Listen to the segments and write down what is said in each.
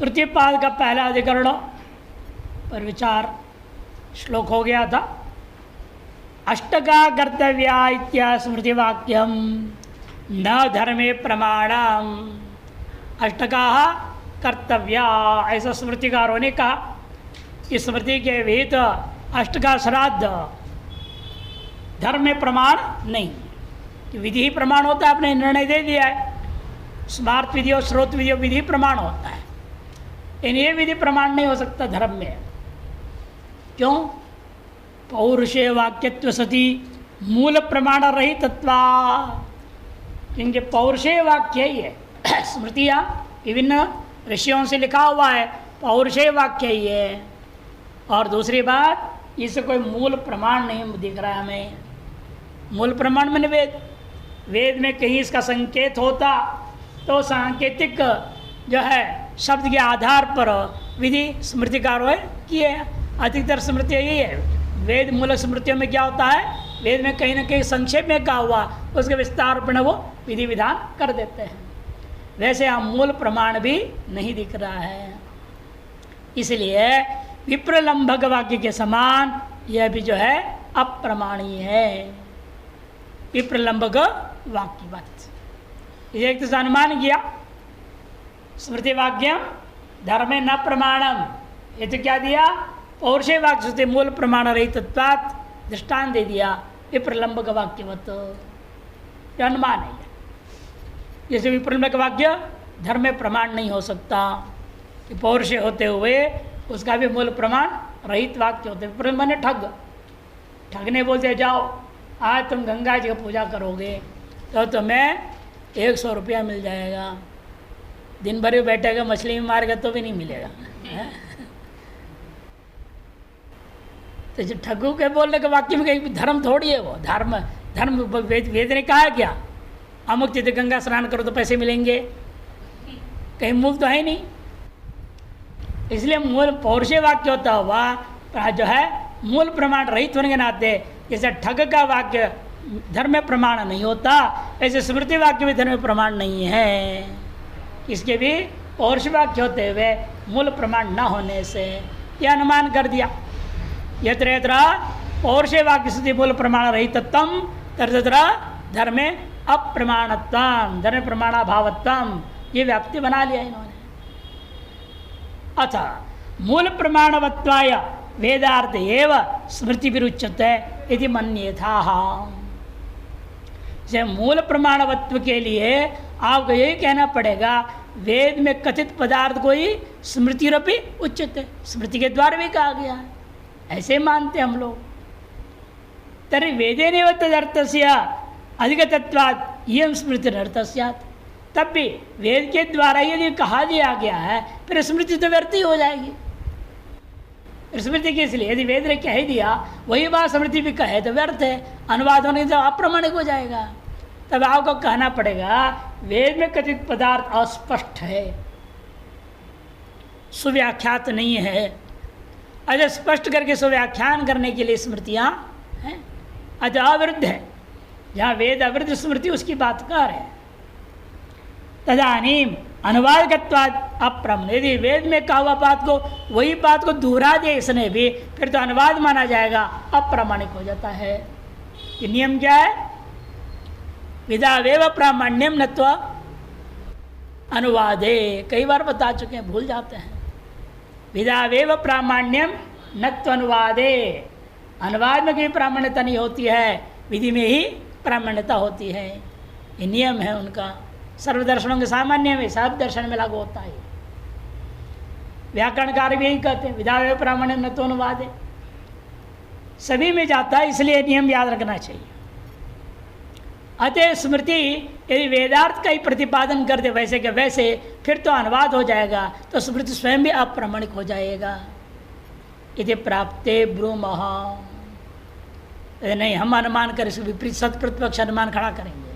तृतीय पाद का पहला अधिकरण पर विचार श्लोक हो गया था। अष्टका कर्तव्या इत्या स्मृति वाक्यम न धर्मे प्रमाणम। अष्टका कर्तव्या, ऐसा स्मृतिकारों ने कहा कि स्मृति के विहित अष्ट का श्राद्ध धर्म में प्रमाण नहीं, कि विधि ही प्रमाण होता है। आपने निर्णय दे दिया है, स्मार्त विधि और स्रोत विधि विधि प्रमाण होता है, इन्हें विधि प्रमाण नहीं हो सकता धर्म में। क्यों? पौरुषे वाक्यत्व सती मूल प्रमाण रहित तत्वा। क्योंकि पौरुषे वाक्य ही है, स्मृतियाँ विभिन्न ऋषियों से लिखा हुआ है, पौरुषे वाक्य ही है। और दूसरी बात, इससे कोई मूल प्रमाण नहीं दिख रहा है हमें। मूल प्रमाण में वेद, वेद में कहीं इसका संकेत होता तो सांकेतिक जो है शब्द के आधार पर विधि स्मृतिकारों किए। अधिकतर स्मृति यही है, वेद मूल स्मृतियों में क्या होता है, वेद में कहीं ना कहीं संक्षेप में कहा हुआ उसके विस्तार पर वो विधि विधान कर देते हैं। वैसे यहाँ मूल प्रमाण भी नहीं दिख रहा है, इसलिए विप्रलंबक वाक्य के समान यह भी जो है अप्रमाणीय है। विप्रलंबक वाक्य बात एक तो अनुमान किया, स्मृति वाक्यम धर्मे न प्रमाणम, ये तो क्या दिया, पौरुषे वाक्य से मूल प्रमाण रही तत्वात् दृष्टांत दे दिया विप्रलंबक वाक्यवत। अनुमान है, जैसे विप्रलंबक वाक्य धर्म में प्रमाण नहीं हो सकता कि पौरुषे होते हुए उसका भी मूल प्रमाण रहित वाक्य होते। विप्रलंबक ने ठग ने बोलते जाओ आज तुम गंगा जी की पूजा करोगे तो तुम्हें 100 रुपया मिल जाएगा, दिन भर भी बैठेगा मछली में मारेगा तो भी नहीं मिलेगा। तो जो ठगू के बोलने के वाक्य में कहीं धर्म थोड़ी है वो, धर्म वेद ने कहा क्या, अमुक चित गंगा स्नान करो तो पैसे मिलेंगे, कहीं मूल तो है नहीं। इसलिए मूल पौरुषे वाक्य होता हुआ जो है मूल प्रमाण रहित होने के नाते, जैसे ठग का वाक्य धर्म में प्रमाण नहीं होता, ऐसे स्मृति वाक्य भी धर्म में प्रमाण नहीं है। इसके भी पौरुष वाक्य होते हुए मूल प्रमाण न होने से यह अनुमान कर दिया। यत्र यत्र पौरुषे वाक्य स्थिति मूल प्रमाण रहित तत्व तत्र तत्र धर्मे अप्रमाणत्वम, धर्म प्रमाणाभावत्वम, ये व्याप्ति बना लिया इन्होंने। अथ मूल प्रमाणवत्वाय वेदार्थ एव स्मृति विरुच्यते यदि मन्येथा। जैसे मूल प्रमाणवत्व के लिए आपको यही कहना पड़ेगा वेद में कथित पदार्थ को ही स्मृतिरपि उच्यते, स्मृति के द्वारा भी कहा गया है, ऐसे मानते हम लोग। तर्हि वेदेनैव तदर्थस्य अधिगतत्वात् इयं स्मृतिरर्थः स्यात्, तब भी वेद के द्वारा यदि कहा दिया गया है फिर स्मृति तो व्यर्थ ही हो जाएगी। स्मृति के इसलिए यदि वेद ने कह दिया वही बात स्मृति भी कहे तो व्यर्थ है, अनुवाद होने से अप्रमाणिक हो जाएगा। तब आपको कहना पड़ेगा वेद में कथित पदार्थ अस्पष्ट है, सुव्याख्यात नहीं है, अगर स्पष्ट करके सुव्याख्यान करने के लिए स्मृतियाँ हैं, अतः अविरुद्ध है। जहाँ वेद अविरुद्ध स्मृति उसकी बात कर है। तदानीम अनुवादकत्वाद अप्रमाण, यदि वेद में कहा हुआ बात को वही बात को दोहरा दे इसने भी, फिर तो अनुवाद माना जाएगा, अप्रामाणिक हो जाता है। ये नियम क्या है, विधावेव प्रामाण्यम नत्व अनुवादे, कई बार बता चुके हैं, भूल जाते हैं। विधावेव प्रामाण्यम नत्व अनुवादे, अनुवाद में कभी प्रामाण्यता नहीं होती है, विधि में ही प्रामाण्यता होती है। ये नियम है उनका, सर्वदर्शनों के सामान्य में सब दर्शन में लागू होता है। व्याकरणकार भी यही कहते हैं विधावेव प्रामाण्यम नत्व अनुवादे, सभी में जाता है, इसलिए नियम याद रखना चाहिए। अतः स्मृति यदि वेदार्थ का ही प्रतिपादन कर दे वैसे के वैसे, फिर तो अनुवाद हो जाएगा, तो स्मृति स्वयं भी अप्रामाणिक हो जाएगा। यदि प्राप्ते ब्रूमः, नहीं हम अनुमान करें, इसके विपरीत सत प्रतिपक्ष अनुमान खड़ा करेंगे।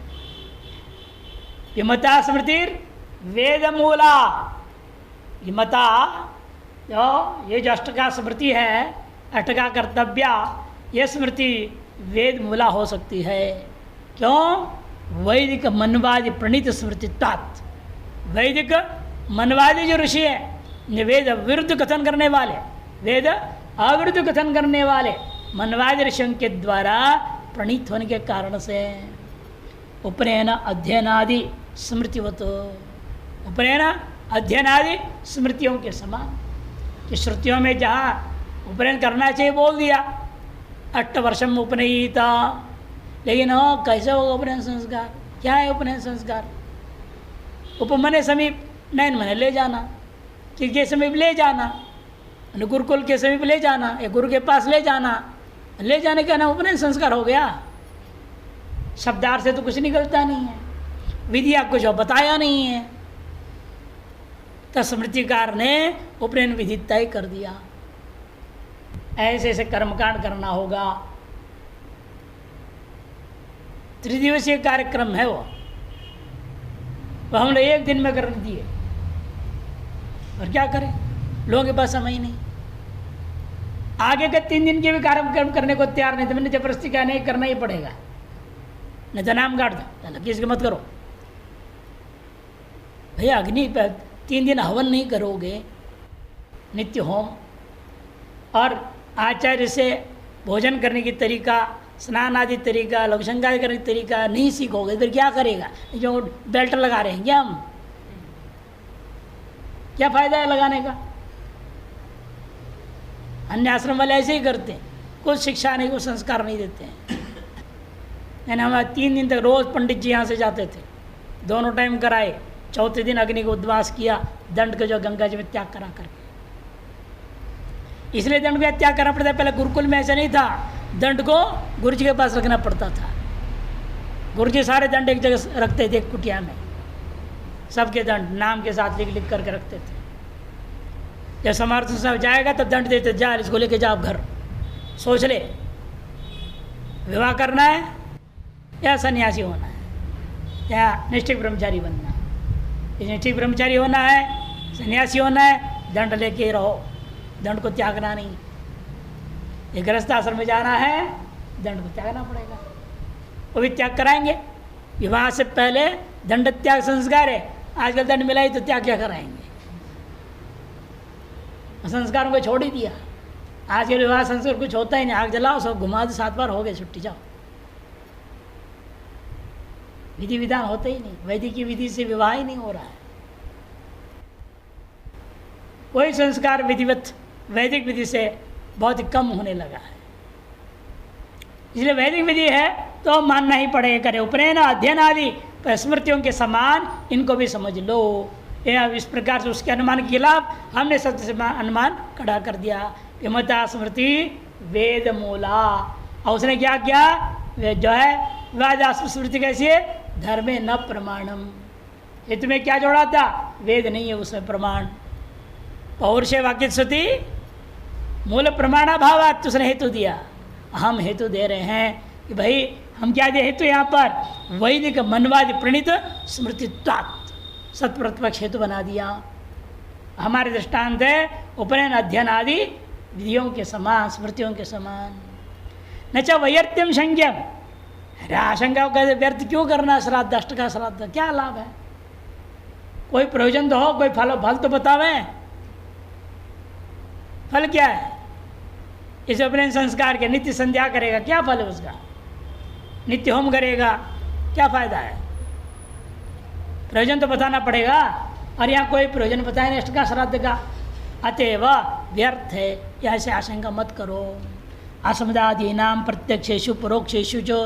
विमता स्मृतिर वेद मूला, विमता ये जो अष्टका स्मृति है, अष्टका कर्तव्या, ये स्मृति वेद मूला हो सकती है। क्यों? वैदिक मनवादी प्रणीत स्मृतित्वात्, वैदिक मनवादी जो ऋषि है वेद विरुद्ध कथन करने वाले, वेद अविरुद्ध कथन करने वाले मनवादी ऋषियों के द्वारा प्रणीत होने के कारण से उपनयन अध्ययनादि स्मृतिवत, उपनयन अध्ययनादि स्मृतियों के समान कि श्रुतियों में जहाँ उपनयन करना चाहिए बोल दिया, 8 वर्षम उपनयिता, लेकिन कैसे होगा उपनयन संस्कार? क्या है उपनयन संस्कार? उपमने समीप, नयन मने ले जाना, के समीप ले जाना, गुरुकुल के समीप ले जाना, या गुरु के पास ले जाना, ले जाने का नाम उपनयन संस्कार हो गया। शब्दार्थ से तो कुछ निकलता नहीं है, विधिया कुछ बताया नहीं है, तो स्मृतिकार ने उपनयन विधि तय कर दिया। ऐसे ऐसे कर्मकांड करना होगा। 3 दिवसीय कार्यक्रम है वो हम लोग 1 दिन में कर दिए, और क्या करें, लोगों के पास समय नहीं। आगे के 3 दिन के भी कार्यक्रम करने को तैयार नहीं, तो मैंने जबरदस्ती क्या नहीं करना ही पड़ेगा, नहीं तो नाम काट दो, किसकी मत करो भैया। अग्नि पर 3 दिन हवन नहीं करोगे, नित्य होम और आचार्य से भोजन करने की तरीका, स्नान आदि तरीका, लघुशंका करने की तरीका नहीं सीखोगे, फिर क्या करेगा? जो बेल्ट लगा रहे हैं क्या हम, क्या फायदा है लगाने का? अन्य आश्रम वाले ऐसे ही करते हैं, कुछ शिक्षा नहीं, कुछ संस्कार नहीं देते हैं। यानी हमारे 3 दिन तक रोज़ पंडित जी यहाँ से जाते थे, दोनों टाइम कराए, चौथे दिन अग्नि को उद्वास किया, दंड को जो गंगा जी में त्याग करा करके। इसलिए दंड को त्याग करना पड़ता है, पहले गुरुकुल में ऐसा नहीं था, दंड को गुरु जी के पास रखना पड़ता था। गुरु जी सारे दंड एक जगह रखते थे, एक कुटिया में, सबके दंड नाम के साथ लिख लिख करके रखते थे। जब समर्थन साहब जाएगा तब दंड देते, जा इसको लेके जा घर, सोच ले विवाह करना है या सन्यासी होना है या निष्ठिक ब्रह्मचारी बनना है। निष्ठिक ब्रह्मचारी होना है, सन्यासी होना है, दंड लेके रहो, दंड को त्यागना नहीं। ये गृहस्थ आश्रम में जाना है, दंड को त्यागना पड़ेगा, वो भी त्याग कराएंगे। विवाह से पहले दंड त्याग संस्कार है, आजकल दंड मिला ही तो त्याग क्या कराएंगे? संस्कारों को छोड़ ही दिया। आज के विवाह संस्कार कुछ होता ही नहीं, आग जलाओ, सब घुमा दो, 7 बार हो गए, छुट्टी जाओ। विधि विधान होते ही नहीं, वैदिक की विधि से विवाह ही नहीं हो रहा है। कोई संस्कार विधिवत वैदिक विधि से बहुत ही कम होने लगा है। इसलिए वैदिक विधि है तो मानना ही पड़ेगा, करे उपनयन अध्ययन आदि स्मृतियों के समान इनको भी समझ लो। यह इस प्रकार से उसके अनुमान के खिलाफ हमने सत्य से अनुमान खड़ा कर दिया। विमता स्मृति वेद मूला, और उसने क्या किया, जो है वेदास्म स्मृति कैसी है, धर्मे न प्रमाणम, ये तुम्हें क्या जोड़ा था, वेद नहीं है उसमें प्रमाण। पौरुषे वाक्य श्रुति मूल प्रमाणाभावात उसने हेतु दिया, हम हेतु दे रहे हैं कि भाई हम क्या दे हेतु यहाँ पर, वैदिक मनवादि प्रणीत स्मृतित्वात् सत्प्रतिपक्ष हेतु बना दिया। हमारे दृष्टांत है उपनयन अध्ययन आदि विधियों के समान, स्मृतियों के समान। न च वैयर्त्यम संज्ञम, अरे आशंका को व्यर्थ क्यों करना, श्राद्ध अष्ट का श्राद्ध क्या लाभ है, कोई प्रयोजन तो हो, कोई फल तो बतावे, फल क्या है? इस उपनयन संस्कार के नित्य संध्या करेगा, क्या फल है उसका? नित्य होम करेगा, क्या फायदा है? प्रयोजन तो बताना पड़ेगा, और यहाँ कोई प्रयोजन बताए नहीं अष्ट का श्राद्ध का, अतएव व्यर्थ है, ऐसे आशंका मत करो। असमदादी नाम प्रत्यक्षेषु परोक्षेषु जो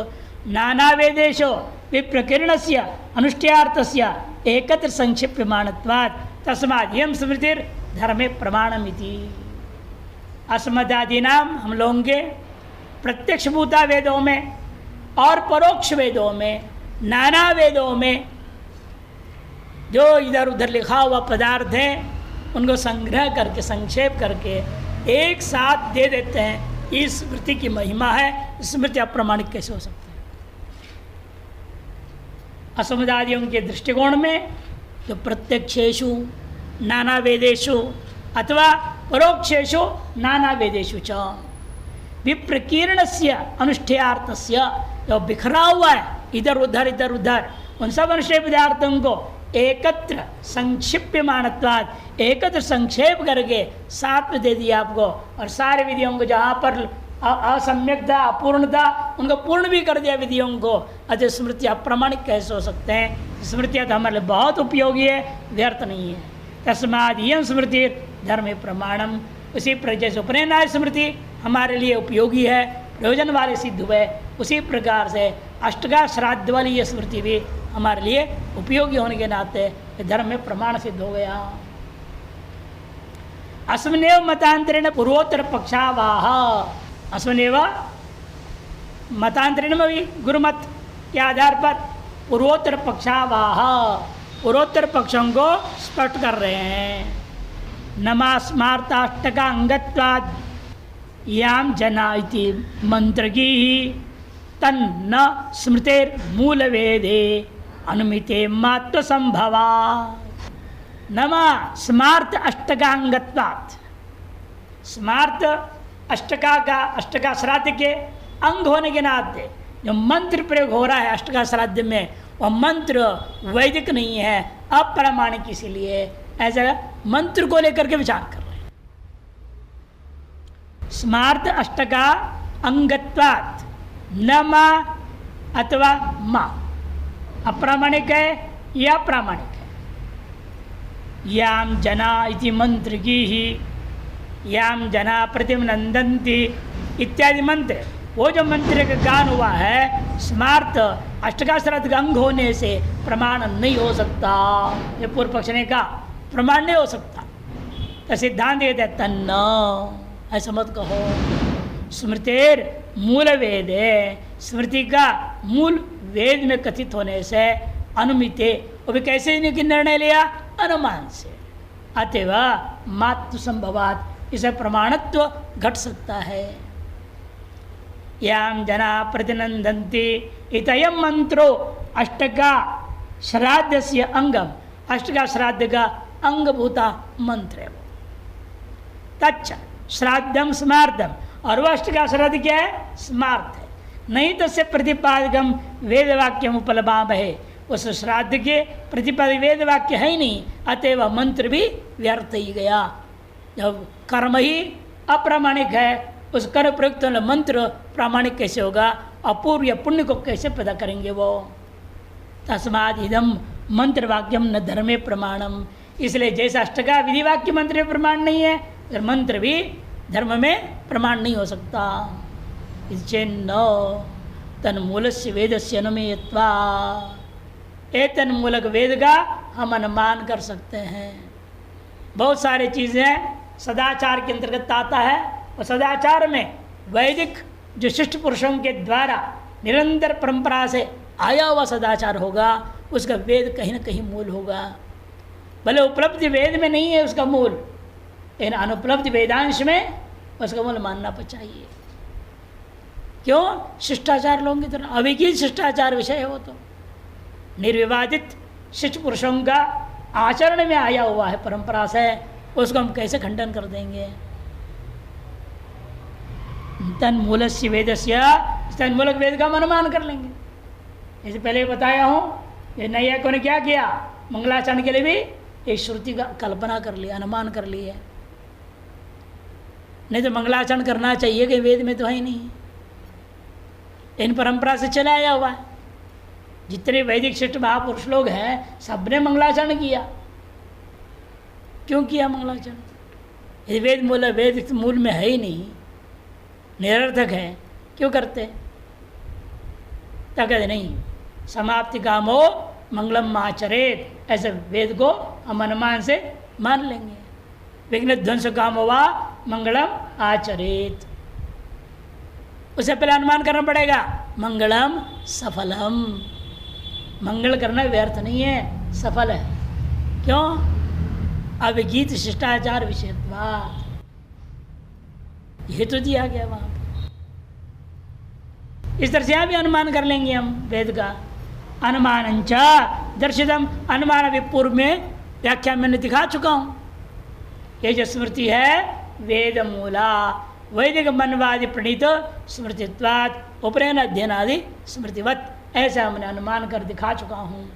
नाना वेदेशो विप्रकीर्णस्य अनुष्ठ्यार्थस्य एकत्र संक्षिप्यमाणत्वात् तस्मात् यम स्मृतिर धर्मे प्रमाणमिति। असमदादी नाम हम लोगों के प्रत्यक्ष भूता वेदों में और परोक्ष वेदों में, नाना वेदों में जो इधर उधर लिखा हुआ पदार्थ है उनको संग्रह करके संक्षेप करके एक साथ दे देते हैं। इस स्मृति की महिमा है, स्मृति अप्रमाणिक कैसे हो सकती है? असमदादियों के दृष्टिकोण में जो प्रत्यक्षेषु नाना वेदेषु अथवा परोक्षेषु नाना वेदेषु च विप्रकीर्णस्य अनुष्ठेयार्थस्य, जो बिखरा हुआ है इधर उधर उन सब अनुष्ठेय पदार्थों को एकत्र संक्षिप्यमानत्वाद, एकत्र संक्षेप करके साथ में दे दिया आपको, और सारे विधियों को जहाँ पर असम्यकता अपूर्णता उनको पूर्ण भी कर दिया विधियों को। अतः स्मृति अप्रामाणिक कैसे हो सकते हैं? स्मृतियाँ तो हमारे लिए बहुत उपयोगी है, व्यर्थ नहीं है। तस्माद यम स्मृति धर्म प्रमाणम, उसी पर जैसे उपनयनाय स्मृति हमारे लिए उपयोगी है, प्रयोजन वाले सिद्ध हुए, उसी प्रकार से अष्टगा श्राद्ध वाली ये स्मृति भी हमारे लिए उपयोगी होने के नाते धर्म में प्रमाण सिद्ध हो गया। अस्मनेव मतांतरेण पूर्वोत्तर पक्षावाह, अस्मनेव मतांतरेण में भी गुरुमत के आधार पर पूर्वोत्तर पक्षावाह, पूर्वोत्तर पक्षों को स्पष्ट कर रहे हैं। नमास्मार्ताष्टका अंगत्वाद याम जना इति मंत्र की तन्न स्मृतेर मूल वेदे अनुमिते मात्व संभवा। नमा स्मार्त अष्टकांगत्वात्, स्मार्त अष्टका का अष्टका श्राद्ध के अंग होने के नाते जो मंत्र प्रयोग हो रहा है अष्टका श्राद्ध में, वह मंत्र वैदिक नहीं है, अप्रामाणिक, इसीलिए ऐसा मंत्र को लेकर के विचार कर रहे हैं। स्मार्त अष्टका अंगत्वात् न मा अथवा मा, अप्रामाणिक है या प्रामाणिक है। याम जना इति मंत्र की ही, याम जना प्रतिमनंदन्ति इत्यादि मंत्र, वो जो मंत्र का गान हुआ है स्मार्त अष्टका श्राद्ध का अंग होने से प्रमाण नहीं हो सकता। ये पूर्व पक्ष ने कहा प्रमाण नहीं हो सकता, तो सिद्धांत कहते हैं तन्न, ऐसा मत कहो। स्मृतेर मूल वेद है, स्मृति का मूल वेद में कथित होने से अनुमिते, वो भी कैसे निर्णय लिया? अनुमान से। अतएव मातु संभवात, इसे प्रमाणत्व घट सकता है। याम जना प्रतिनंदन्ति इतयम मंत्रो अष्टका श्राद्ध से अंगम, अष्टका श्राद्ध का अंगभूता मंत्र है वो। तच्च श्राद्धम स्मार्तम, और वह अष्टका श्राद्ध क्या है? स्मार्त है। नहीं तस्य प्रतिपादकम वेदवाक्यम उपलब्ध है, उस श्राद्ध के प्रतिपादक वेदवाक्य है ही नहीं, अतएव मंत्र भी व्यर्थ ही गया। जब कर्म ही अप्रामाणिक है, उस कर्म प्रयुक्त मंत्र प्रामाणिक कैसे होगा? अपूर्व या पुण्य को कैसे पैदा करेंगे वो? तस्माद इदम मंत्र वाक्यम न धर्मे प्रमाणम, इसलिए जैसा अष्टका विधि वाक्य मंत्र में प्रमाण नहीं है, तो मंत्र भी धर्म में प्रमाण नहीं हो सकता। चेन्न तन्मूल से वेद से अनुमेयत्वा, एतन मूलक वेद का हम अनुमान कर सकते हैं। बहुत सारी चीज़ें सदाचार के अंतर्गत आता है, और सदाचार में वैदिक जो शिष्ट पुरुषों के द्वारा निरंतर परंपरा से आया हुआ सदाचार होगा, उसका वेद कहीं ना कहीं मूल होगा। भले उपलब्धि वेद में नहीं है उसका मूल, लेकिन अनुपलब्धि वेदांश में उसका मूल मानना चाहिए। क्यों? शिष्टाचार लोगों की तरह अविकील शिष्टाचार विषय है वो, तो निर्विवादित शिष्ट पुरुषों का आचरण में आया हुआ है परंपरा से, उसको हम कैसे खंडन कर देंगे? तन मूलस्य वेदस्य, तन मूलक वेद का हम अनुमान कर लेंगे। जैसे पहले बताया हूँ, ये नैयायिकों ने क्या किया? मंगलाचरण के लिए भी एक श्रुति का कल्पना कर लिया, अनुमान कर लिया। नहीं तो मंगलाचरण करना चाहिए कि वेद में तो है ही नहीं, इन परंपरा से चला आया हुआ है। जितने वैदिक श्रेष्ठ महापुरुष लोग हैं, सबने मंगलाचरण किया। क्यों किया मंगलाचरण? यदि वेद मूल में है ही नहीं, निरर्थक है, क्यों करते? तो कहते नहीं, समाप्ति कामो मंगलम आचरेत, ऐसे वेद को हम अनुमान से मान लेंगे। विघ्न ध्वंस कामो वा मंगलम आचरेत, उसे पहले अनुमान करना पड़ेगा मंगलम सफलम। मंगल करना व्यर्थ नहीं है, सफल है। क्यों? अविगीत शिष्टाचार विषयत्वात्, ये तो दिया गया वहाँ पर। इस तरह से यहाँ भी अनुमान कर लेंगे हम वेद का। अनुमानंच दर्शितम, अनुमान भी पूर्व में व्याख्या मैंने दिखा चुका हूँ। ये जो स्मृति है वेद मूला, वैदिक मनवादि प्रणीत स्मृतित्वात् उपनयन अध्ययन आदि स्मृतिवत, ऐसा हमने अनुमान कर दिखा चुका हूँ।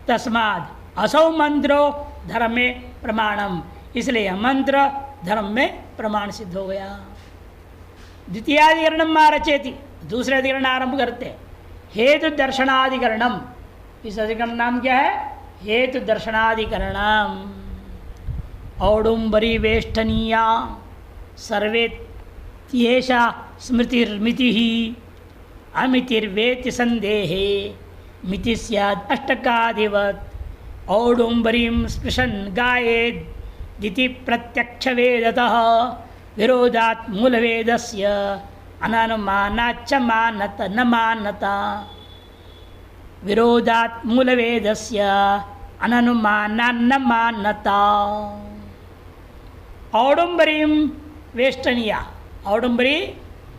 तस्माद असौ मंत्रो धर्म में प्रमाणम, इसलिए यह मंत्र धर्म में प्रमाण सिद्ध हो गया। द्वितीयाधिकरणम रचेति, दूसरे अधिकरण आरंभ करते। हेतु दर्शनाधिकरणम, इस अधिकरण नाम क्या है? हेतु दर्शनाधिकरणम। औडुम्बरी वेष्टनीया सर्वेत्येषा स्मृतिर्मिति अमितिर्वेति संदेहे मिति स्याद् अष्टकादिवत् औडुम्बरीं स्पृशन् गायेद् दिति प्रत्यक्षवेदतः विरोधात् मूलवेदस्य अननुमानाच्च मानत न मानता, विरोधात् मूलवेदस्य अननुमानान्न मानता। औडुम्बरीं वेष्टनीया, औडुम्बरी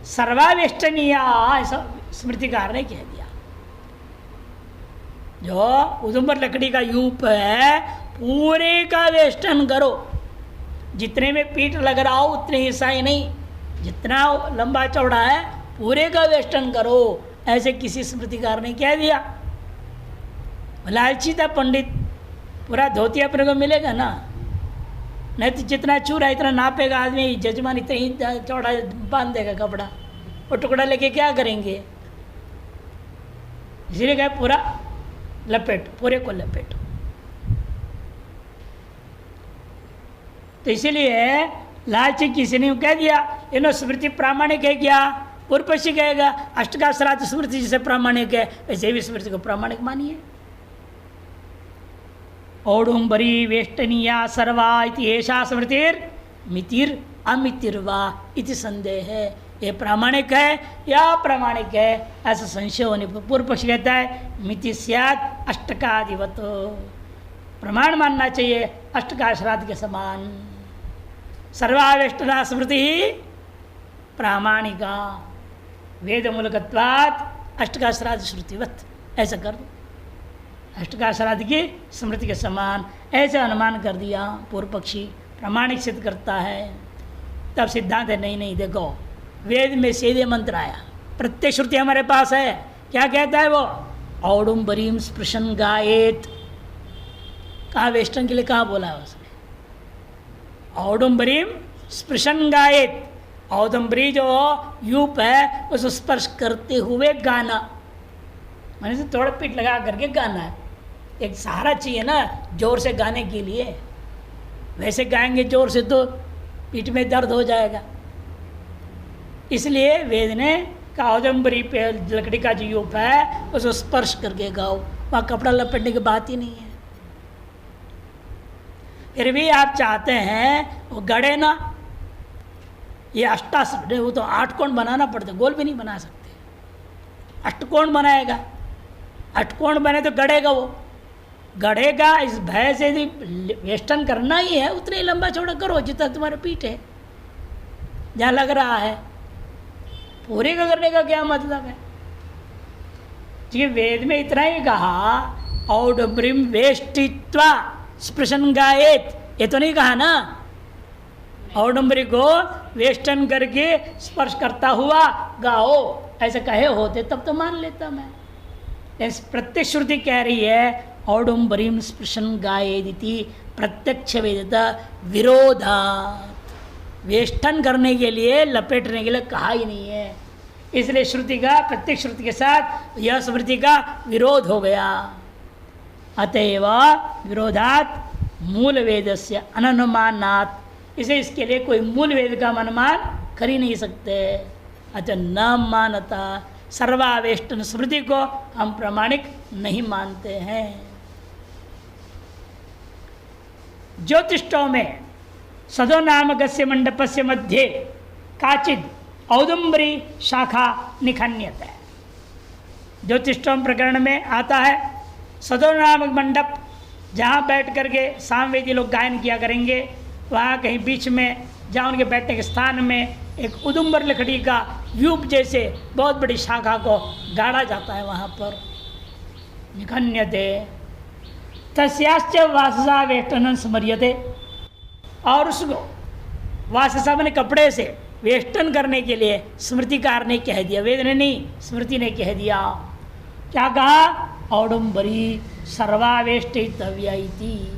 सर्वावेष्टनीया, ऐसा स्मृतिकार ने कह दिया। जो उदुम्बर लकड़ी का यूप है पूरे का वेष्टन करो, जितने में पीठ लग रहा हो उतने हिस्सा ही नहीं, जितना लंबा चौड़ा है पूरे का वेष्टन करो, ऐसे किसी स्मृतिकार ने कह दिया। लालची था पंडित, पूरा धोती अपने को मिलेगा ना, नहीं तो जितना चूरा इतना नापेगा आदमी, जजमान इतना ही चौड़ा बांध देगा कपड़ा, और टुकड़ा लेके क्या करेंगे? इसलिए कहे पूरा लपेट, पूरे को लपेट। तो इसीलिए लालची किसी ने कह दिया, इन्होंने स्मृति प्रामाणिक है क्या? पूर्व पक्षी कहेगा अष्टका श्राद्ध स्मृति जिसे प्रामाणिक है वैसे भी स्मृति को प्रामाणिक मानिए। औडुम्बरी वेष्टनीया सर्वा इति एषा स्मृतिर मितिर अमितिर्वा इति संदेह है। ये प्रामाणिक है या प्रामाणिक है ऐसा संशय होने पर पूर्व पक्ष कहता है मिति स्यात् अष्टकादिवत, प्रमाण मानना चाहिए अष्टका श्राद्ध के समान। सर्वावेष्टना स्मृति ही प्रामाणिका वेद मूलकत्वात् अष्टका श्राद्ध श्रुतिवत, ऐसा कर दो, अष्टका श्राद्ध की स्मृति के समान ऐसा अनुमान कर दिया। पूर्व पक्षी प्रामाणिक सिद्ध करता है। तब सिद्धांत है नहीं नहीं, देखो वेद में सीधे मंत्र आया, प्रत्येक श्रुति हमारे पास है। क्या कहता है वो? औडुम्बरीम स्पृशन गायेत। कहाँ वेस्टर्न के लिए कहाँ बोला है उसने? औडुम्बरीम स्पृशन गायेत, औदुम्बरी जो यूप है उसको स्पर्श करते हुए गाना, मैंने तो थोड़ा पीठ लगा करके गाना है। एक सहारा चाहिए ना जोर से गाने के लिए, वैसे गाएंगे जोर से तो पीठ में दर्द हो जाएगा। इसलिए वेद ने कहा औदुम्बरी पे लकड़ी का जो यूप है उसको स्पर्श करके गाओ, वहाँ कपड़ा लपेटने की बात ही नहीं है। फिर भी आप चाहते हैं वो गड़े ना, ये अष्टाश्र वो तो 8 कोण बनाना पड़ता, गोल भी नहीं बना सकते, अष्टकोण बनाएगा, अष्टकोण बने तो गड़ेगा, वो गड़ेगा। इस भय से यदि वेस्टर्न करना ही है उतने ही लंबा चौड़ा करो जितना तुम्हारे पीठ है, जहाँ लग रहा है। पूरे का करने का क्या मतलब है? क्योंकि वेद में इतना ही कहा औडुम्बरीम वेष्टित्वा स्पृशन गायेत, ये तो नहीं कहा ना औडुम्बरी को वेष्टन करके स्पर्श करता हुआ गाओ, ऐसे कहे होते तब तो मान लेता मैं। प्रत्यक्ष श्रुति कह रही है औडुम्बरीम स्पृशन गायेदिति, प्रत्यक्ष वेदता विरोधा, वेष्टन करने के लिए लपेटने के लिए कहा ही नहीं है। इसलिए श्रुति का प्रत्येक श्रुति के साथ यह स्मृति का विरोध हो गया। अतएव विरोधात मूल वेदस्य अननुमानात्, इसे इसके लिए कोई मूल वेद का अनुमान कर ही नहीं सकते। अतः न मानता, सर्वावेष्टन स्मृति को हम प्रामाणिक नहीं मानते हैं। ज्योतिषों में सदो नामकस्य मंडपस्य मध्ये काचिद औदुम्बरी शाखा निखन्यते। ज्योतिषोम प्रकरण में आता है सदो नामक मंडप, जहाँ बैठ करके सामवेदी लोग गायन किया करेंगे, वहाँ कहीं बीच में जहाँ उनके बैठने के स्थान में एक उदुम्बर लकड़ी का यूप जैसे बहुत बड़ी शाखा को गाड़ा जाता है, वहाँ पर निखन्यते। तस्याश्च वाससा वेष्टन स्मर्यते, और उसको वाससा मैंने कपड़े से वेष्टन करने के लिए स्मृतिकार ने कह दिया, वेद ने नहीं स्मृति ने कह दिया। क्या कहा? औडुम्बरी सर्वावेष्टितव्या इति।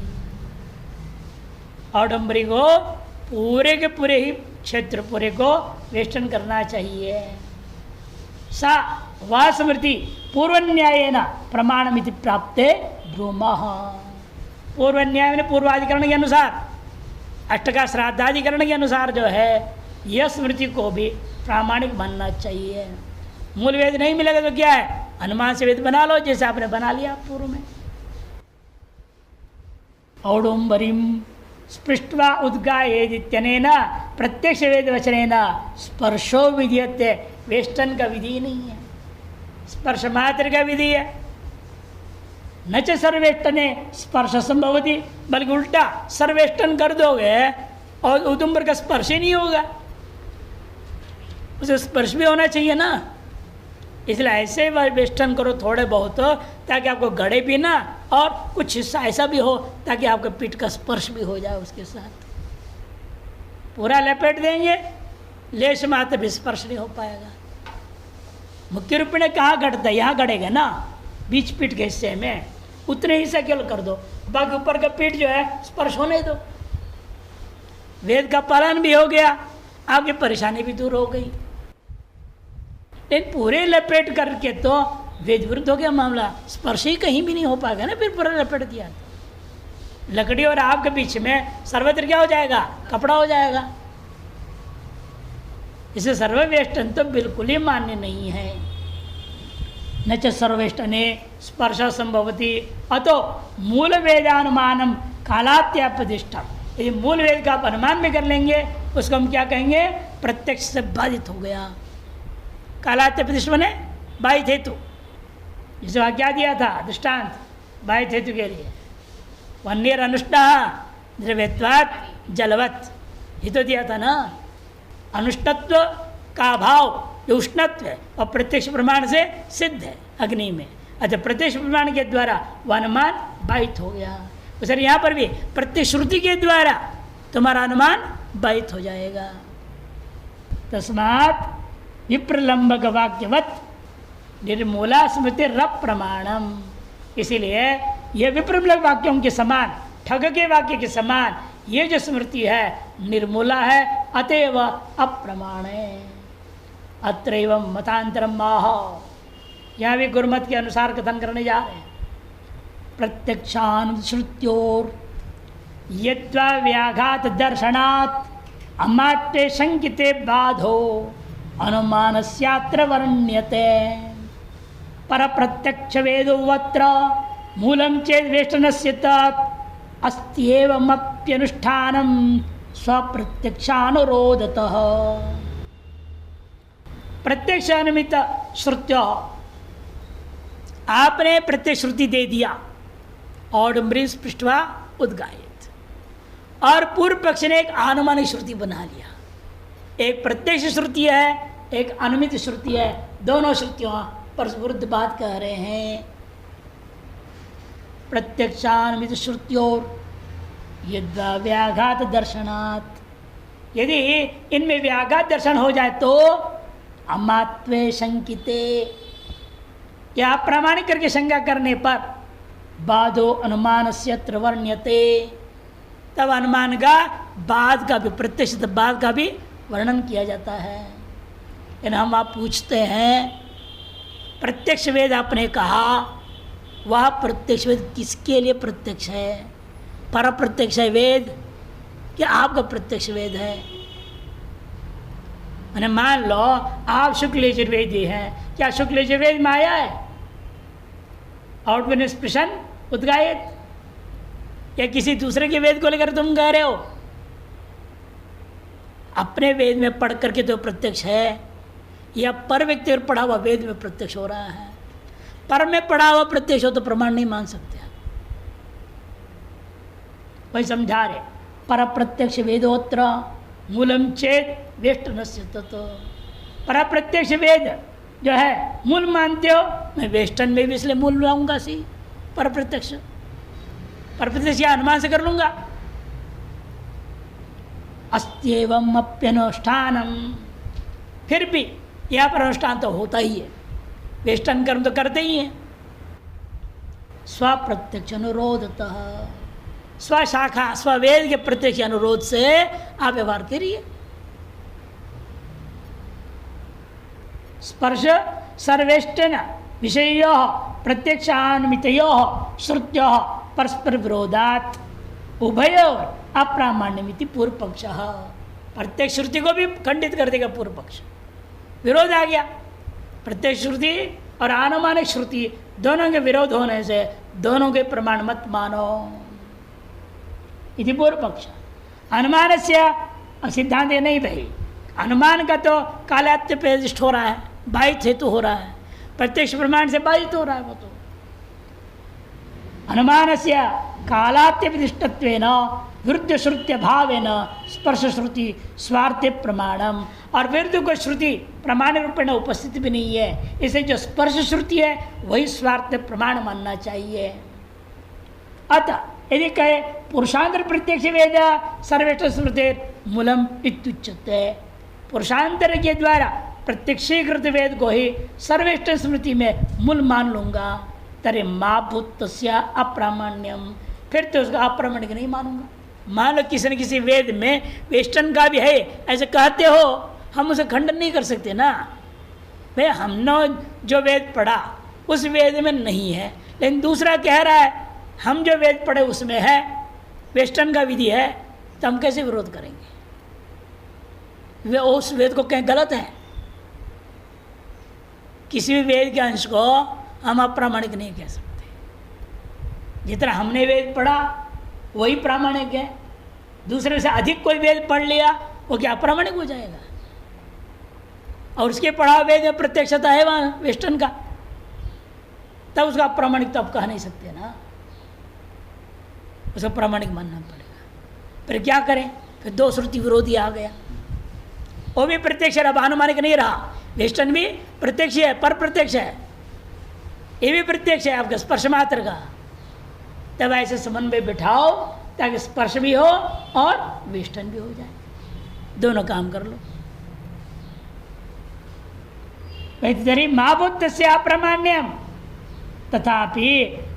औडुम्बरी को पूरे के पूरे ही क्षेत्र पूरे को वेष्टन करना चाहिए। सा वह स्मृति पूर्वन्यायेन प्रमाणमिति प्राप्ते ब्रूमः। पूर्वन्याय में पूर्वाधिकरण के अनुसार, अष्टका श्राद्धाधिकरण के अनुसार जो है यह स्मृति को भी प्रामाणिक मानना चाहिए। मूल वेद नहीं मिलेगा तो क्या है, अनुमान से वेद बना लो, जैसे आपने बना लिया पूर्व में। औडुम्बरीम स्पृष्ट्वा उद्गायेदित्यनेन प्रत्यक्ष वेद वचनेन स्पर्शो विधीयते। वेष्टन का विधि नहीं है, स्पर्श मात्र का विधि है। न च सर्वेष्टने स्पर्श संभवती, बल्कि उल्टा सर्वेष्टन कर दोगे और उदुम्बर का स्पर्श ही नहीं होगा। उसे स्पर्श भी होना चाहिए ना, इसलिए ऐसे वेष्टन करो थोड़े बहुत, ताकि आपको गड़े भी ना और कुछ हिस्सा ऐसा भी हो ताकि आपके पीठ का स्पर्श भी हो जाए उसके साथ। पूरा लपेट देंगे, लेश मात्र भी स्पर्श नहीं हो पाएगा। मुख्य रूप में कहाँ गड़ता है, यहाँ गड़ेगा ना बीच पीठ के हिस्से में, उतने हिस्सा केवल कर दो, बाकी ऊपर का पीठ जो है स्पर्श होने दो। वेद का पालन भी हो गया, आपकी परेशानी भी दूर हो गई। लेकिन पूरे लपेट करके तो वेद विरुद्ध हो गया मामला, स्पर्श ही कहीं भी नहीं हो पाएगा ना। फिर पूरा लपेट दिया तो लकड़ी और आपके बीच में सर्वत्र क्या हो जाएगा, कपड़ा हो जाएगा। इसे सर्ववेष्टन तो बिल्कुल ही मान्य नहीं है। न च सर्वेष्टने स्पर्श संभवती अतो मूल वेदानुमानम कालात्यापदिष्टम। यदि मूल वेद का आप अनुमान में कर लेंगे उसको हम क्या कहेंगे, प्रत्यक्ष से बाधित हो गया। कालात्यापदिष्ट बने बाधित हेतु, जिसे वहाँ क्या दिया था दृष्टांत बाधित हेतु के लिए, वन्यर अनुष्ठा द्रव्यत्वात् जलवत, ये तो दिया था ना। अनुष्णत्व का अभाव ये उष्णत्व है और प्रत्यक्ष प्रमाण से सिद्ध है अग्नि में। अच्छा, प्रत्यक्ष प्रमाण के द्वारा वह अनुमान बाधित हो गया। तो सर यहाँ पर भी प्रत्यक्ष श्रुति के द्वारा तुम्हारा अनुमान बाधित हो जाएगा। तस्मात् विप्रलंबक वाक्यवत निर्मूला स्मृति रप प्रमाणम। इसीलिए यह विप्रलंबक वाक्यों के समान, ठग के वाक्य के समान ये जो स्मृति है निर्मूला है, अतएव अप्रमाण है। अत्रैव मतांतरम माह, यहाँ भी गुरुमत के अनुसार कथन करने जा रहे हैं। प्रत्यक्षानुश्रुत्योर यद्वा व्याघात दर्शनात् अमात्रे शंकिते बाधो अनुमानस्यात्र वर्ण्यते। पर प्रत्यक्ष वेदोवत्र मूलम चेद वेष्टनस्य तत् अस्त्येवमप्यनुष्ठानम स्वप्रत्यक्षानुरोधतः। प्रत्यक्ष अनुमित श्रुत्यो, आपने प्रत्यक्ष श्रुति दे दिया औडुम्बरी पृष्ठवा उद्गायित, और पूर्व पक्ष ने एक अनुमानिक श्रुति बना लिया। एक प्रत्यक्ष श्रुति है, एक अनुमित श्रुति है, दोनों श्रुतियों पर विरुद्ध बात कह रहे हैं। प्रत्यक्षानुमित श्रुत्योर यद्वा व्याघात दर्शनात्, यदि इनमें व्याघात दर्शन हो जाए तो अमात्वे शंकिते, या प्रमाणिक करके शंका करने पर बाधो अनुमानस्य त्रिवर्ण्यते, तब अनुमान का बाद का भी, प्रत्यक्ष बाद का भी वर्णन किया जाता है। इन हम आप पूछते हैं प्रत्यक्ष वेद आपने कहा, वह प्रत्यक्ष वेद किसके लिए प्रत्यक्ष है? पर प्रत्यक्ष है वेद क्या आपका प्रत्यक्ष वेद है? मैंने मान लो आप शुक्ल यजुर्वेदी हैं, क्या शुक्ल यजुर्वेद में आया है आउट निष्प्रशन उद्गायित, या किसी दूसरे के वेद को लेकर तुम कह रहे हो? अपने वेद में पढ़ करके तो प्रत्यक्ष है, या पर व्यक्ति पर पढ़ा हुआ वेद में प्रत्यक्ष हो रहा है? पर में पढ़ा हुआ प्रत्यक्ष हो तो प्रमाण नहीं मान सकते। वही समझा रहे, पर प्रत्यक्ष वेदोत्र मूलम चेत वेष्टनस्य ततो। पर प्रत्यक्ष वेद जो है मूल मानते हो, मैं वेष्टन में भी इसलिए मूल लाऊंगा सी पर प्रत्यक्ष, पर प्रत्यक्ष या अनुमान से कर लूंगा। अस्त्येवम अप्यनुष्ठानम, फिर भी यहाँ पर अनुष्ठान तो होता ही है, वेष्टन कर्म तो करते ही हैं। स्वप्रत्यक्ष अनुरोधतः, स्वशाखा स्ववेद के प्रत्यक्ष अनुरोध से आप व्यवहार करिए। स्पर्श सर्वेष्टन विषयो प्रत्यक्षान्वितयो श्रुत्यो परस्पर विरोधात् उभयोर अप्रामाण्यमिति पूर्व पक्ष। प्रत्यक्ष श्रुति को भी खंडित कर देगा पूर्व पक्ष। विरोध आ गया, प्रत्यक्ष श्रुति और अनुमानिक श्रुति दोनों के विरोध होने से दोनों के प्रमाण मत मानो इति पूर्व पक्ष। अनुमान से सिद्धांत नहीं भाई, अनुमान का तो कालात्य प्रतिष्ठ हो रहा है, बाधित हेतु हो रहा है, प्रत्यक्ष प्रमाण से बाधित हो रहा है। वो तो अनुमान से कालात्य प्रतिष्ठत्वेन विरुद्ध श्रुत्य भावेन स्पर्श श्रुति स्वार्थ प्रमाणम, और विरुद्ध को श्रुति प्रमाण रूपेण उपस्थित भी नहीं है, इसे जो स्पर्श श्रुति है वही स्वार्थ प्रमाण मानना चाहिए। अतः यदि कहे पुरुषांतर प्रत्यक्ष वेद सर्वेष्ट स्मृति मूलम इत्युच्यते, पुरुषांतर के द्वारा प्रत्यक्षीकृत वेद को ही सर्वेष्ट स्मृति में मूल मान लूंगा, तरे माँ भूत अप्रामाण्यम, फिर तो उसका अप्रामाणिक नहीं मानूंगा। मान लो किसी न किसी वेद में वेस्टर्न का भी है ऐसे कहते हो, हम उसे खंडन नहीं कर सकते ना भाई। हमने जो वेद पढ़ा उस वेद में नहीं है, लेकिन दूसरा कह रहा है हम जो वेद पढ़े उसमें है, वेस्टर्न का विधि है, तो हम कैसे विरोध करेंगे? वे उस वेद को कहीं गलत है। किसी भी वेद के अंश को हम अप्रामाणिक नहीं कह सकते। जितना हमने वेद पढ़ा वही प्रामाणिक है, दूसरे से अधिक कोई वेद पढ़ लिया वो क्या अप्रामाणिक हो जाएगा? और उसके पढ़ा वेद में प्रत्यक्षता है वहाँ वेस्टर्न का, तब उसका अप्रामाणिक तो आप कह नहीं सकते ना, उसको प्रामाणिक मानना पड़ेगा। फिर क्या करें? फिर दो श्रुति विरोधी आ गया, वो भी प्रत्यक्ष है, अब अनुमानिक नहीं रहा। वेस्टर्न भी प्रत्यक्ष है, पर प्रत्यक्ष है, ये भी प्रत्यक्ष है आपका स्पर्श मात्र का। तब ऐसे संबंध में बिठाओ ताकि स्पर्श भी हो और वेस्टर्न भी हो जाए, दोनों काम कर लो। तरी महाभूत से अप्रामाण्यम तथापि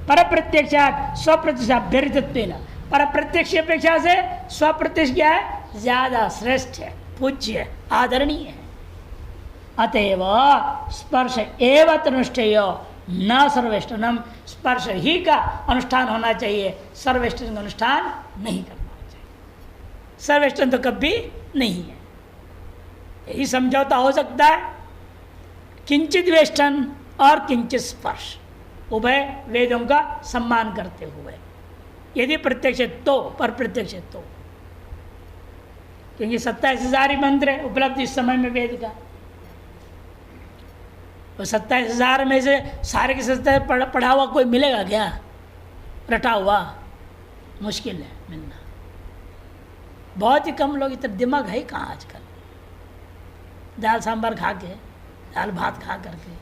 पर प्रत्यक्षात स्वप्रत्यक्षाभ्यर्थित्वेन, पर प्रत्यक्ष अपेक्षा से स्वप्रत्यक्ष क्या है? ज्यादा श्रेष्ठ है, पूज्य है, आदरणीय है। अतएव स्पर्श एवं अनुष्ठेय न सर्वेष्टनम, स्पर्श ही का अनुष्ठान होना चाहिए, सर्वेष्टन का अनुष्ठान नहीं करना चाहिए। सर्वेष्टन तो कभी नहीं है, यही समझौता हो सकता है। किंचित वेष्टन और किंचित स्पर्श, उभय वेदों का सम्मान करते हुए, यदि प्रत्यक्ष तो, पर प्रत्यक्ष तो, क्योंकि 27,000 मंत्र है उपलब्ध इस समय में वेद का, तो 27,000 में से सारे के 27 पढ़ा हुआ कोई मिलेगा क्या? रटा हुआ मुश्किल है मिलना, बहुत ही कम लोग। इतना दिमाग है कहाँ आजकल, दाल सांभर खा के, दाल भात खा करके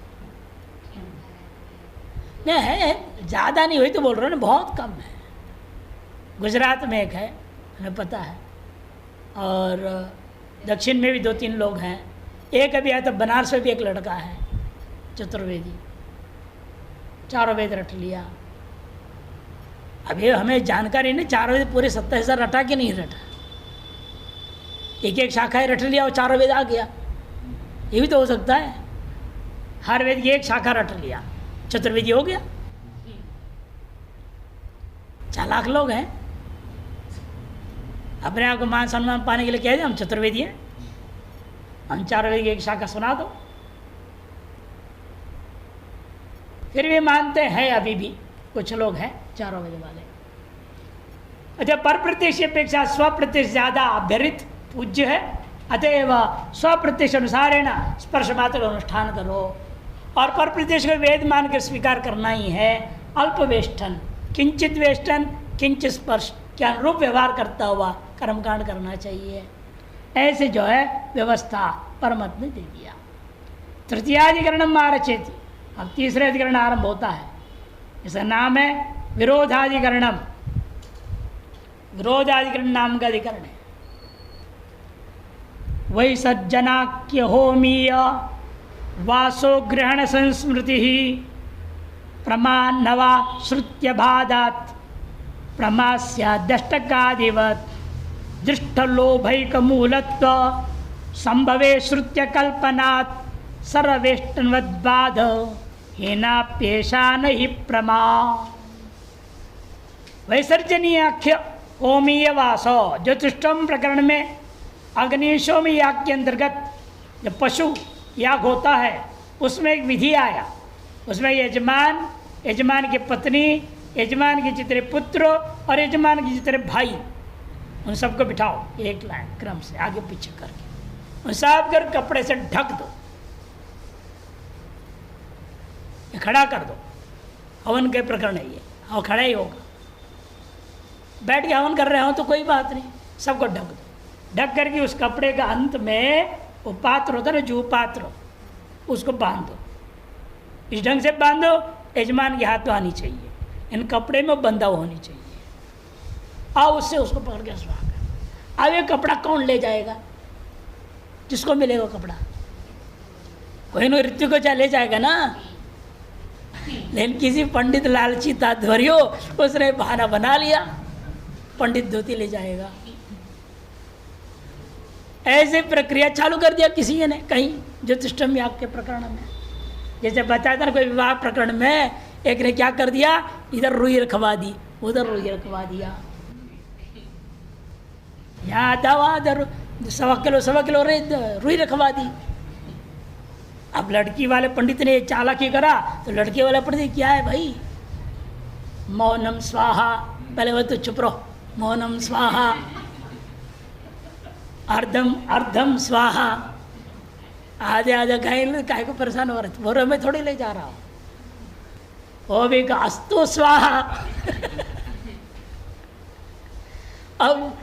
नहीं है, ज़्यादा नहीं हुई तो बोल रहा हूँ ना, बहुत कम है। गुजरात में एक है, हमें पता है, और दक्षिण में भी 2-3 लोग हैं। एक अभी आया तो बनारस में भी एक लड़का है चतुर्वेदी, चारों वेद रट लिया। अभी हमें जानकारी नहीं चारों वेद पूरे 27,000 रटा कि नहीं रटा, एक एक शाखा रट लिया और चारों वेद आ गया, ये भी तो हो सकता है। हर वेद की एक शाखा रट लिया, चतुर्वेदी हो गया। 4 लाख लोग हैं, अपने आप को मान सम्मान पाने के लिए कह दें हम चतुर्वेदी हैं, हम चारों वेद की एक शाखा सुना दो, फिर भी मानते हैं। अभी भी कुछ लोग हैं चारों वेद वाले। अच्छा, पर प्रत्यक्ष अपेक्षा स्वप्रत्यक्ष ज़्यादा अभ्यरित पूज्य है, अतएव स्वप्रत्यक्ष अनुसारेण स्पर्श मात्र अनुष्ठान करो। और पर प्रत्यक्ष को वेद मान कर स्वीकार करना ही है। अल्प वेष्टन, किंचित वेष्टन, किंचित स्पर्श के अनुरूप व्यवहार करता हुआ कर्मकांड करना चाहिए, ऐसे जो है व्यवस्था परमत ने दे दिया। तृतीयाधिकरण आरचेति, अब तीसरे अधिकरण आरंभ होता है, इसका नाम है विरोधाधिकरणम। विरोधाधिकरण नाम का अधिकरण है। वही सज्जनाक्य होमीय वासो ग्रहण संस्मृति ही प्रमान्नवा श्रुत्यबाधात् प्रमास्यादष्टकादिवत् दृष्टलोभैकमूलत्व संभवे श्रुत्यकल्पनात् सर्ववेष्टनवद्बाध हेनाप्येषा नहि प्रमा। वैसर्जनीयाख्य होमीय वासो ज्योतिष्ठम प्रकरण में अग्निशोम याग के अंतर्गत जब पशु याग होता है उसमें एक विधि आया। उसमें यजमान की पत्नी, यजमान के जितने पुत्र और यजमान के जितने भाई, उन सबको बिठाओ एक लाइन क्रम से आगे पीछे करके, उन सब कर कपड़े से ढक दो, खड़ा कर दो। हवन के प्रकरण है ये, और खड़ा ही होगा। बैठ के हवन कर रहे हो तो कोई बात नहीं, सबको ढक दो। ढक करके उस कपड़े का अंत में वो पात्र होता है ना, जू पात्र, उसको बांध दो। इस ढंग से बांधो, यजमान के हाथ में आनी चाहिए, इन कपड़े में बंधा होनी चाहिए। आओ उससे उसको पकड़ के सुहा कर। अब ये कपड़ा कौन ले जाएगा? जिसको मिलेगा कपड़ा, कोई ना ऋतु को ले जाएगा ना। लेकिन किसी पंडित लालची तात्पर्यो उसने बहाना बना लिया, पंडित धोती ले जाएगा। ऐसे प्रक्रिया चालू कर दिया किसी ने कहीं ज्योतिष्ठम याग के प्रकरण में। जैसे बताया था ना, कोई विवाह प्रकरण में एक ने क्या कर दिया, इधर रुई रखवा दी, उधर रुई रखवा दिया, यहाँ दवा इधर 1.25 किलो रुई रखवा दी। अब लड़की वाले पंडित ने चालाकी करा तो लड़के वाला पंडित क्या है भाई, मौनम स्वाहा, पहले वो तो चुप रहो, मौनम स्वाहा, अर्धम अर्धम स्वाहा, आधे आधे गाय काय को परेशान हो रहे थे, बोलो मैं थोड़ी ले जा रहा हूँ, वो भी का अस्तु स्वाहा। अब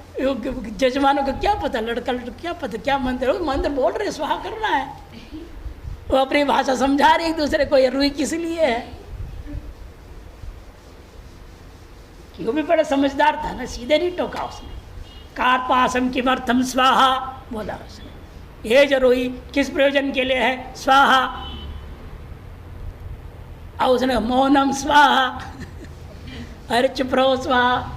जजमानों को क्या पता, लड़का क्या पता क्या मंत्र बोल रहे, स्वाहा करना है। वो अपनी भाषा समझा रहे एक दूसरे को, ये रुई किस लिए है। क्यों भी बड़ा समझदार था ना, सीधे नहीं टोका उसने। कार्पासम किमर्थम स्वाहा बोला उसने, ये जो रुई किस प्रयोजन के लिए है, स्वाहा। और उसने मौनम स्वाहा, अरे चुप रहो स्वाहा।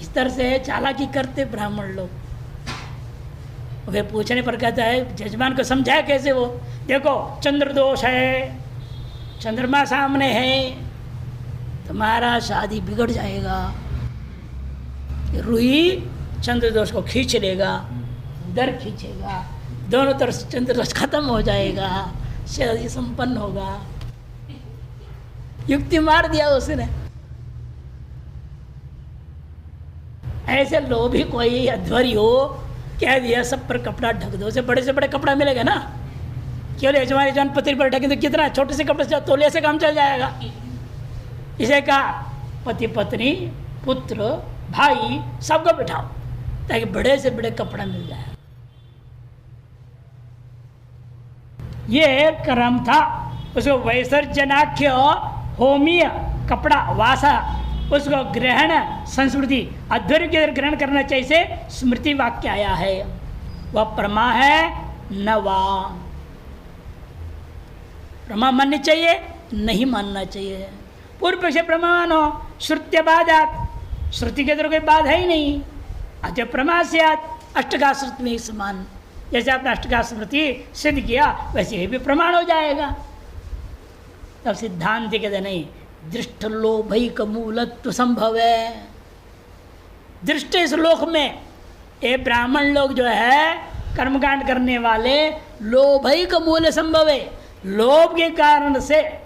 इस तरह से चालाकी करते ब्राह्मण लोग। वे पूछने पर कहता है, जजमान को समझाया कैसे वो, देखो चंद्र दोष है, चंद्रमा सामने है, तुम्हारा शादी बिगड़ जाएगा। रुई चंद्र दोष को खींच लेगा, दर खींचेगा, दोनों तरफ चंद्र दोष खत्म हो जाएगा, शादी संपन्न होगा। युक्ति मार दिया उसने। ऐसे लोभी कोई अध्वर्य हो, कह दिया सब पर कपड़ा ढक दो, उसे बड़े से बड़े कपड़ा मिलेगा ना। केवल यजमान पति पर ढके तो कितना, छोटे से कपड़े से तोले से काम चल जाएगा। इसे कहा पति पत्नी पुत्र भाई सबको बिठाओ ताकि बड़े से बड़े कपड़ा मिल जाए। ये क्रम था। उसको वैसर्जनाख्य होमीय कपड़ा वासा, उसको ग्रहण संस्मृति अध्वर्य के ग्रहण करना चाहिए, स्मृति वाक्य आया है। वह प्रमा है न वा, प्रमा माननी चाहिए नहीं मानना चाहिए। पूर्व पक्ष प्रमा मानो, श्रुत्य बाधात, श्रुति के अंदर कोई बाधा ही नहीं। अतः प्रमा से अष्टगा श्रुति में समान, जैसे आपने अष्टगा स्मृति सिद्ध किया वैसे ही भी प्रमाण हो जाएगा। तब सिद्धांत कहते नहीं, दृष्ट लोभैक मूलत्व संभव है। दृष्टि इस लोक में ये ब्राह्मण लोग जो है कर्मकांड करने वाले, लोभैक मूल संभव है, लोभ के कारण से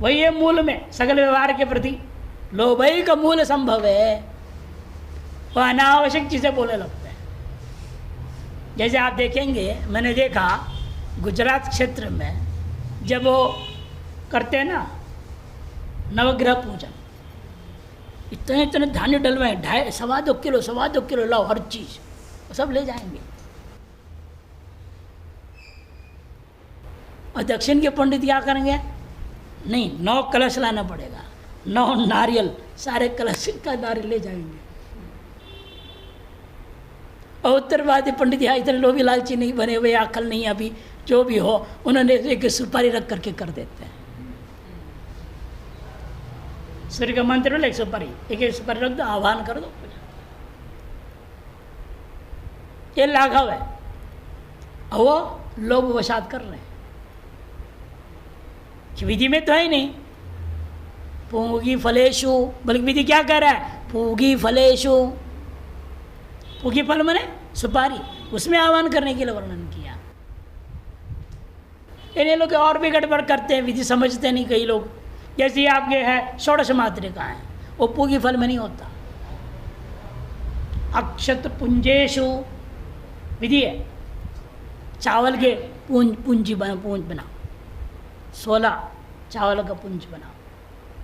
वही है मूल में सकल व्यवहार के प्रति लोभैक मूल संभव है। वह अनावश्यक चीजें बोले लगते हैं। जैसे आप देखेंगे, मैंने देखा गुजरात क्षेत्र में जब वो करते हैं ना नवग्रह पूजन, इतने इतने धान्य डलवाएं, 2.5 किलो लाओ हर चीज, सब ले जाएंगे। और दक्षिण के पंडित क्या करेंगे, नहीं 9 कलश लाना पड़ेगा, 9 नारियल, सारे कलश का नारियल ले जाएंगे। और उत्तरवादी पंडित यहाँ इतने लोभी लालची नहीं बने हुए, अकल नहीं अभी, जो भी हो उन्होंने एक सुपारी रख करके कर देते हैं। सूर्य का मंत्र लो, एक सुपारी, एक सुपारी रख दो, आह्वान कर दो, ये लाघव है। और वो लोभ वशात कर रहे हैं, विधि में तो है ही नहीं। पूगी फलेशु, बल्कि विधि क्या कह रहा है, पूगी फलेशु, पूगी फल मने सुपारी, उसमें आह्वान करने के लिए वर्णन किया। इन्हें लोग और भी गड़बड़ करते हैं, विधि समझते नहीं कई लोग। जैसे आपके है षोडश मात्रिका है, वो पूगी फल में नहीं होता। अक्षत पुंजेशु विधि है, चावल के पूंजी बनाओ, 16 चावल का पुंज बनाओ।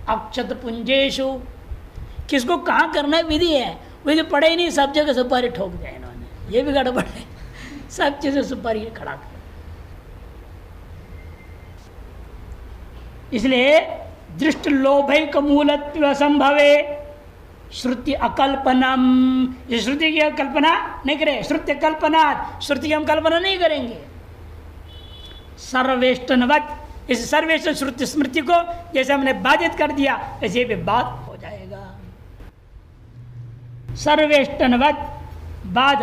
अक्षत पुंजेशु, किसको कहाँ करना है विधि है, विधि पढ़े ही नहीं, सब जगह सुपारी ठोक दिया इन्होंने, ये भी गड़बड़ है, सब चीज़ें सुपारी खड़ा कर। इसलिए दृष्ट लोभैक मूलत्व संभवे श्रुति अकल्पनम, ये श्रुति की कल्पना नहीं करें, श्रुति कल्पना, श्रुति की हम कल्पना नहीं करेंगे। सर्वेष्टनवत, इस सर्वेष्टन श्रुति स्मृति को जैसे हमने बाधित कर दिया, ऐसे भी बात हो जाएगा। सर्वेष्टनवत बाध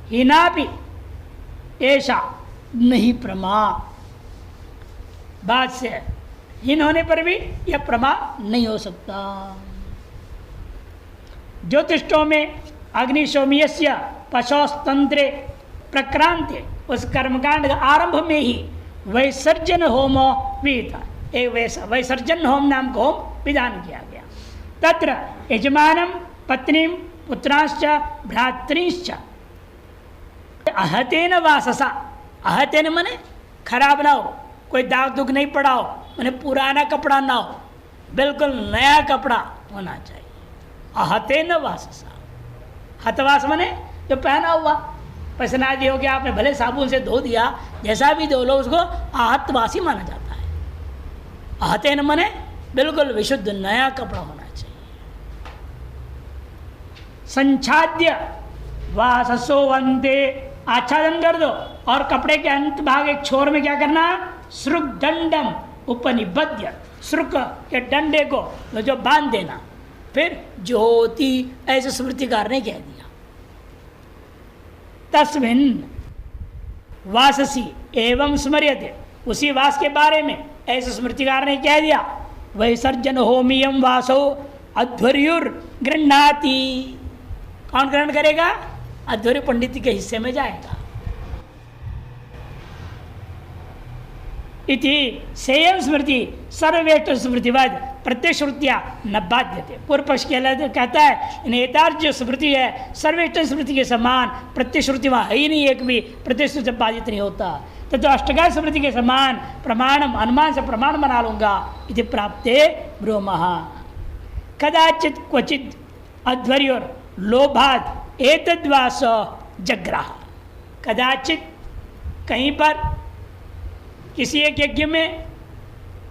हिनापि ऐसा नहीं प्रमा, बात से हीन होने पर भी यह प्रमा नहीं हो सकता। ज्योतिषों में अग्निशोमीयस्य पशोस्तंत्रे प्रक्रांति, उस कर्मकांड का आरंभ में ही वैसर्जन होमो विहिता, एक वैसर्जन होम नाम को होम विधान किया गया। तत्र यजमानम पत्नी पुत्रांश्च भ्रातृंश्च आहतेन वाससा, आहतेन मने खराब ना हो, कोई दाग दुग नहीं पड़ा हो, मैंने पुराना कपड़ा ना हो, बिल्कुल नया कपड़ा होना चाहिए। आहतेन वाससा, हतवास मने जो पहना हुआ, पसीना आदि हो गया, आपने भले साबुन से धो दिया, जैसा भी धो लो उसको आहतवासी माना जाता है। आहतेन मने बिल्कुल विशुद्ध नया कपड़ा होना चाहिए। संछाद्य वाससो वंदे, आच्छादन कर दो, और कपड़े के अंत भाग एक छोर में क्या करना, श्रुक दंडम उपनिबद्ध, श्रुक के डंडे को जो बांध देना। फिर ज्योति, ऐसे स्मृतिकार ने कह दिया। तस्मिन् वाससी एवं स्मर्यते, उसी वास के बारे में ऐसे स्मृतिकार ने कह दिया। वैसर्जन होमियम वासो अध्वर्युर गृह्णाति, कौन ग्रहण करेगा, अध्वर्यु पंडित के हिस्से में जाएगा। इति सेयम स्मृति सर्वेष्ट स्मृतिवाद प्रत्येक श्रुतियाँ न बाध्यते। पूर्व पक्ष कहता है नेतार जो स्मृति है सर्वेष्ट स्मृति के समान प्रत्येक श्रुति वहाँ है ही नहीं, एक भी प्रत्येक श्रुति बाधित नहीं होता। तो अष्टगा स्मृति के समान प्रमाणम, अनुमान से प्रमाण बना लूंगा। इति प्राप्ते ब्रूमः कदाचित क्वचित अध्वर्योर लोभाद एतद्वास जग्राह, कदाचित कहीं पर किसी एक यज्ञ में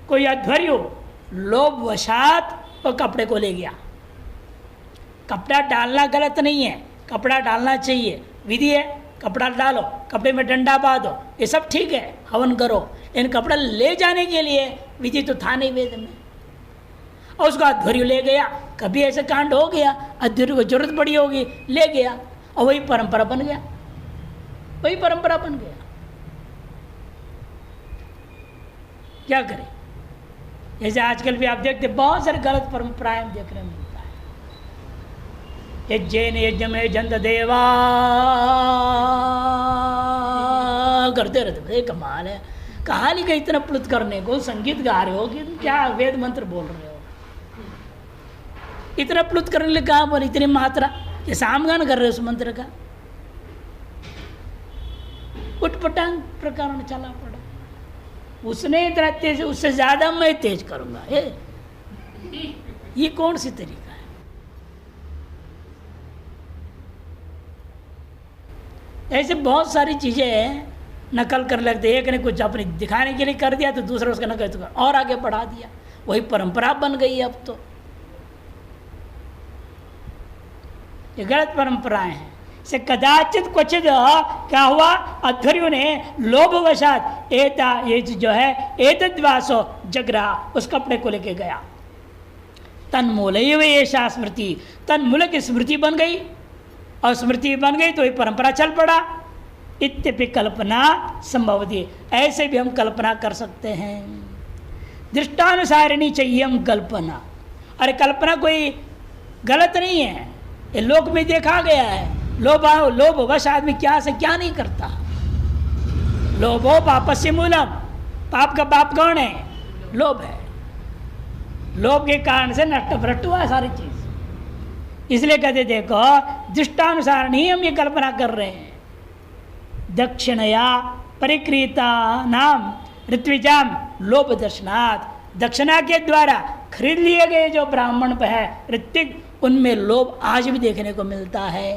कोई अध्वर्यु लोभवशात वो कपड़े को ले गया। कपड़ा डालना गलत नहीं है, कपड़ा डालना चाहिए, विधि है, कपड़ा डालो, कपड़े में डंडा बांधो, ये सब ठीक है, हवन करो। लेकिन कपड़ा ले जाने के लिए विधि तो था नहीं वेद में, और उसको अध्वर्यु ले गया। कभी ऐसे कांड हो गया, अध्वर्यु को जरूरत पड़ी होगी, ले गया, और वही परंपरा बन गया, वही परंपरा बन गया। क्या करें, जैसे आजकल भी आप देखते बहुत सारे गलत परंपराएं देखने में मिलता है। यज्ञेन यज्ञ में जंत देवा करते रहते, भाई कमाल है, कहानी का इतना प्लुत करने को, संगीत गा रहे हो कि क्या वेद मंत्र बोल रहे हो, इतना प्लुत करने के लिए कहाँ बोल, इतनी मात्रा, ये सामगान कर रहे हो उस मंत्र का, उटपटांग प्रकार चला पड़ा। उसने इतना तेज, उससे ज्यादा मैं तेज करूंगा, ये कौन सी तरीका है। ऐसे बहुत सारी चीजें नकल कर लगते, एक ने कुछ अपने दिखाने के लिए कर दिया तो दूसरा उसका नकल कर और आगे बढ़ा दिया, वही परंपरा बन गई। अब तो ये गलत परंपराएं हैं, से कदाचित क्वचित क्या हुआ, अध्वर्यों ने लोभवशात ये जो है एतद्वासो जगरा, उस कपड़े को लेके गया। तन्मूल ऐसा स्मृति, तन्मूल की स्मृति बन गई, और स्मृति बन गई तो ये परंपरा चल पड़ा। इत्यपि कल्पना संभवती, ऐसे भी हम कल्पना कर सकते हैं। दृष्टानुसारिणी चाहिए हम कल्पना। अरे कल्पना कोई गलत नहीं है, ये लोक में देखा गया है। लोभवश आदमी क्या से क्या नहीं करता। लोभो पापस्य मूलम, पाप का बाप कौन है? लोभ है। लोभ के कारण से नष्ट भ्रष्ट हुआ सारी चीज। इसलिए कहते देखो दृष्टानुसार नहीं हम ये कल्पना कर रहे हैं। दक्षिणया परिक्रीता नाम ऋत्विजाम लोभ दर्शनात्, दक्षिणा के द्वारा खरीद लिए गए जो ब्राह्मण है ऋत्विक, उनमें लोभ आज भी देखने को मिलता है।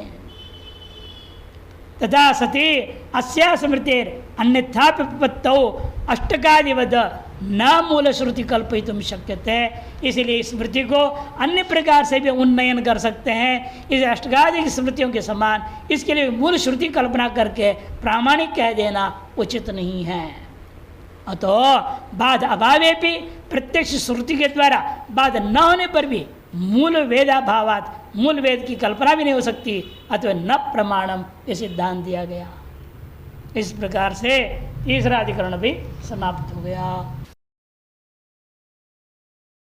तथा सती अस्या स्मृतिर अन्यथा विपत्तौ अष्टकादिवद न मूल श्रुति कल्पयितुं शक्यते। इसलिए स्मृति को अन्य प्रकार से भी उन्नयन कर सकते हैं। इस अष्टकादि स्मृतियों के समान इसके लिए मूल श्रुति कल्पना करके प्रामाणिक कह देना उचित नहीं है। अतो बाध अभावे भी प्रत्यक्ष श्रुति के द्वारा बाध न होने पर भी मूल वेदाभावात, मूल वेद की कल्पना भी नहीं हो सकती, अथवा न प्रमाणम, ये सिद्धांत दिया गया। इस प्रकार से तीसरा अधिकरण भी समाप्त हो गया।